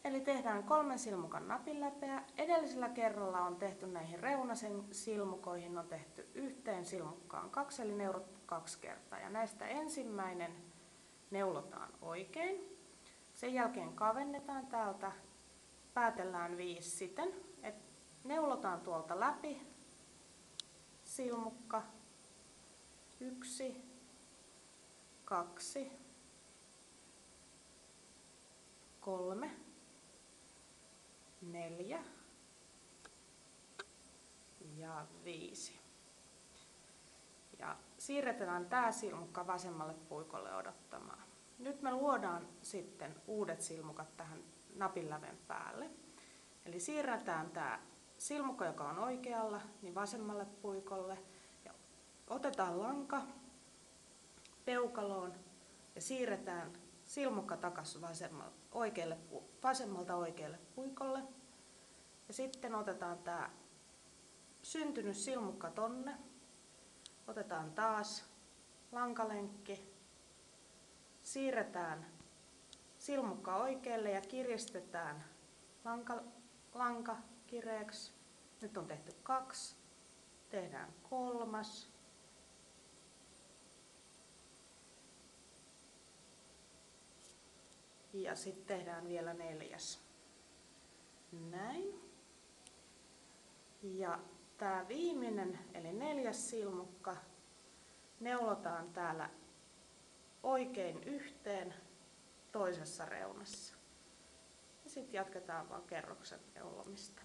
Eli tehdään 3 silmukan napinläpeä. Edellisellä kerralla on tehty näihin reunasen silmukoihin on tehty yhteen silmukkaan 2, eli neulottu 2 kertaa. Ja näistä ensimmäinen neulotaan oikein. Sen jälkeen kavennetaan täältä, päätellään 5 siten, että neulotaan tuolta läpi silmukka 1, 2, 3, 4 ja 5. Ja siirretään tämä silmukka vasemmalle puikolle odottamaan. Nyt me luodaan sitten uudet silmukat tähän napinläven päälle. Eli siirretään tämä silmukka, joka on oikealla, niin vasemmalle puikolle. Ja otetaan lanka peukaloon ja siirretään silmukka takaisin vasemmalta oikealle puikolle. Ja sitten otetaan tämä syntynyt silmukka tonne. Otetaan taas lankalenkki. Siirretään silmukka oikealle ja kiristetään lanka kireeksi. Nyt on tehty 2. Tehdään 3. Ja sitten tehdään vielä 4. Näin. Ja tämä viimeinen eli 4. silmukka neulotaan täällä oikein yhteen toisessa reunassa. Ja sitten jatketaan vaan kerroksen neulomista.